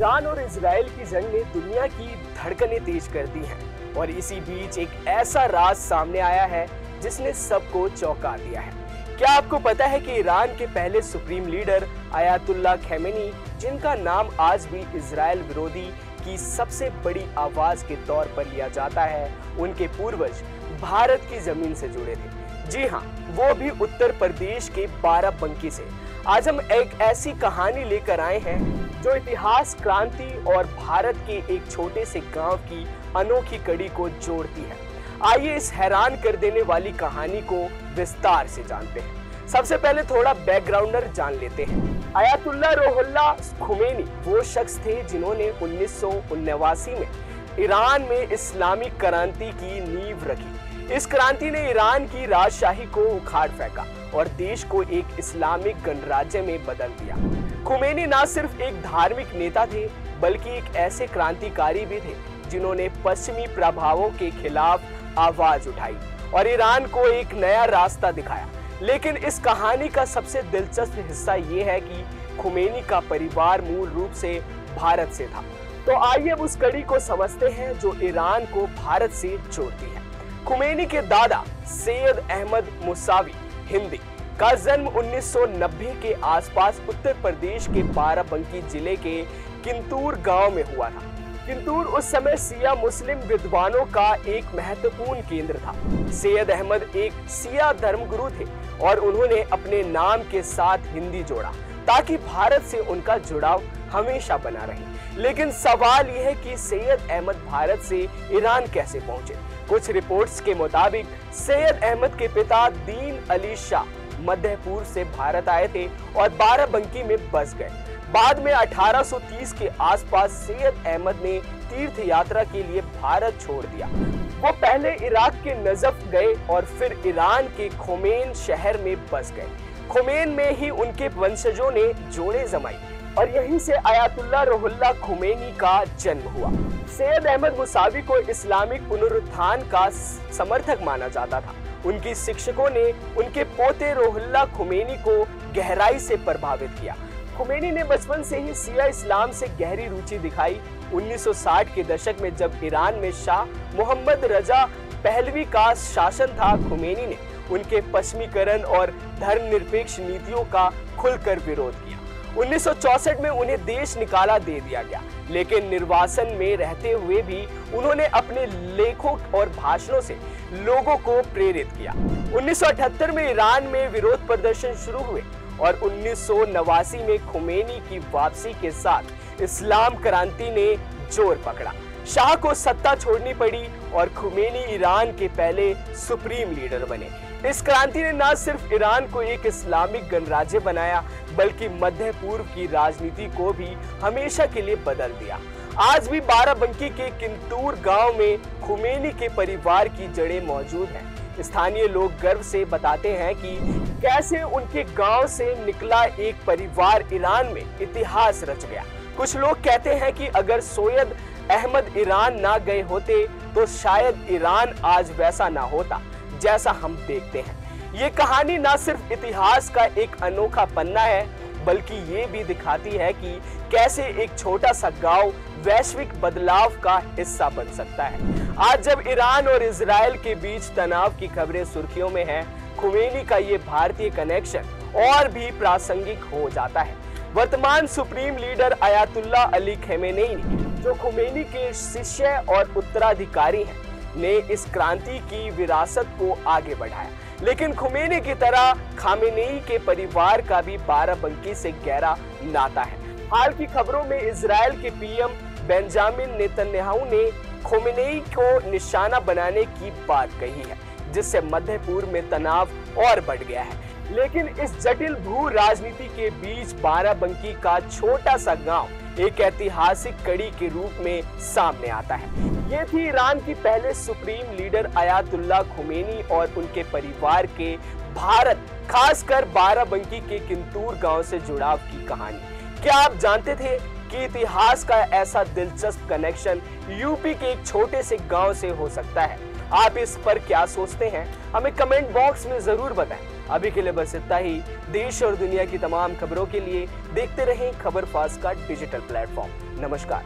Iran और Israel की जंग ने दुनिया की धड़कनें तेज कर दी हैं और इसी बीच एक ऐसा राज सामने आया है जिसने सबको चौंका दिया है। क्या आपको पता है कि ईरान के पहले सुप्रीम लीडर अयातुल्ला खमेनी, जिनका नाम आज भी इजराइल विरोधी की सबसे बड़ी आवाज के तौर पर लिया जाता है, उनके पूर्वज भारत की जमीन से जुड़े थे। जी हाँ, वो भी उत्तर प्रदेश के बाराबंकी से। आज हम एक ऐसी कहानी लेकर आए हैं जो इतिहास, क्रांति और भारत के एक छोटे से गांव की अनोखी कड़ी को जोड़ती है। आइए इस हैरान कर देने वाली कहानी को विस्तार से जानते हैं। सबसे पहले थोड़ा बैकग्राउंडर जान लेते हैं। अयातुल्ला रुहुल्लाह खुमैनी वो शख्स थे जिन्होंने 1979 में ईरान में इस्लामिक क्रांति की नींव रखी। इस क्रांति ने ईरान की राजशाही को उखाड़ फेंका और देश को एक इस्लामिक गणराज्य में बदल दिया। खुमैनी न सिर्फ एक धार्मिक नेता थे, बल्कि एक ऐसे क्रांतिकारी भी थे जिन्होंने पश्चिमी प्रभावों के खिलाफ आवाज उठाई और ईरान को एक नया रास्ता दिखाया। लेकिन इस कहानी का सबसे दिलचस्प हिस्सा ये है कि खुमैनी का परिवार मूल रूप से भारत से था। तो आइए अब उस कड़ी को समझते हैं जो ईरान को भारत से जोड़ती है। खुमैनी के दादा सैयद अहमद मूसावी हिंदी का जन्म 1990 के आसपास उत्तर प्रदेश के बाराबंकी जिले के किंतूर गांव में हुआ था। किंतूर उस समय सिया मुस्लिम विद्वानों का एक महत्वपूर्ण केंद्र था। सैयद अहमद एक सिया धर्मगुरु थे और उन्होंने अपने नाम के साथ हिंदी जोड़ा ताकि भारत से उनका जुड़ाव हमेशा बना रहे। लेकिन सवाल यह है कि सैयद अहमद भारत से ईरान कैसे पहुंचे। कुछ रिपोर्ट्स के मुताबिक सैयद अहमद के पिता दीन अली शाह मध्यपूर्व से भारत आए थे और बाराबंकी में बस गए। बाद में 1830 के आसपास सैयद अहमद ने तीर्थ यात्रा के लिए भारत छोड़ दिया। वो पहले इराक के नजफ गए और फिर ईरान के खोमेन शहर में बस गए। खोमेन में ही उनके वंशजों ने जोड़े जमाई और यहीं से अयातुल्ला रुहुल्लाह खुमैनी का जन्म हुआ। सैयद अहमद मूसावी को इस्लामिक पुनरुत्थान का समर्थक माना जाता था। उनकी शिक्षकों ने उनके पोते रुहुल्लाह खुमैनी को गहराई से प्रभावित किया। खुमैनी ने बचपन से ही शिया इस्लाम से गहरी रुचि दिखाई। 1960 के दशक में जब ईरान में शाह मोहम्मद रजा पहलवी का शासन था, खुमैनी ने उनके पश्चिमीकरण और धर्मनिरपेक्ष नीतियों का खुलकर विरोध किया। 1964 में उन्हें देश निकाला दे दिया गया, लेकिन निर्वासन में रहते हुए भी उन्होंने अपने लेखों और भाषणों से लोगों को प्रेरित किया। 1978 में ईरान में विरोध प्रदर्शन शुरू हुए और 1989 में खुमैनी की वापसी के साथ इस्लाम क्रांति ने जोर पकड़ा। शाह को सत्ता छोड़नी पड़ी और खुमैनी ईरान के पहले सुप्रीम लीडर बने। इस क्रांति ने न सिर्फ ईरान को एक इस्लामिक गणराज्य बनाया, बल्कि मध्य पूर्व की राजनीति को भी हमेशा के लिए बदल दिया। आज भी बाराबंकी के किंतूर गांव में खुमैनी के परिवार की जड़ें मौजूद हैं। स्थानीय लोग गर्व से बताते हैं कि कैसे उनके गांव से निकला एक परिवार ईरान में इतिहास रच गया। कुछ लोग कहते हैं कि अगर सैयद अहमद ईरान ना गए होते तो शायद ईरान आज वैसा ना होता जैसा हम देखते हैं। ये कहानी ना सिर्फ इतिहास का एक अनोखा पन्ना है, बल्कि ये भी दिखाती है कि कैसे एक छोटा सा गांव वैश्विक बदलाव का हिस्सा बन सकता है। आज जब ईरान और इजराइल के बीच तनाव की खबरें सुर्खियों में हैं, खुमैनी का ये भारतीय कनेक्शन और भी प्रासंगिक हो जाता है। वर्तमान supreme leader Ayatollah Ali Khamenei, जो खुमैनी के शिष्य और उत्तराधिकारी हैं, ने इस क्रांति की विरासत को आगे बढ़ाया। लेकिन खुमैनी की तरह खामेनेई के परिवार का भी बाराबंकी से गहरा नाता है। हाल की खबरों में इजराइल के पीएम बेंजामिन नेतन्याहू ने खुमैनी को निशाना बनाने की बात कही है, जिससे मध्य पूर्व में तनाव और बढ़ गया है। लेकिन इस जटिल भू राजनीति के बीच बाराबंकी का छोटा सा गांव एक ऐतिहासिक कड़ी के रूप में सामने आता है। ये थी ईरान की पहले सुप्रीम लीडर अयातुल्ला खुमैनी और उनके परिवार के भारत, खासकर बाराबंकी के किंतूर गांव से जुड़ाव की कहानी। क्या आप जानते थे कि इतिहास का ऐसा दिलचस्प कनेक्शन यूपी के एक छोटे से गांव से हो सकता है? आप इस पर क्या सोचते हैं हमें कमेंट बॉक्स में जरूर बताएं। अभी के लिए बस इतना ही। देश और दुनिया की तमाम खबरों के लिए देखते रहें खबर फास्ट का डिजिटल प्लेटफॉर्म। नमस्कार।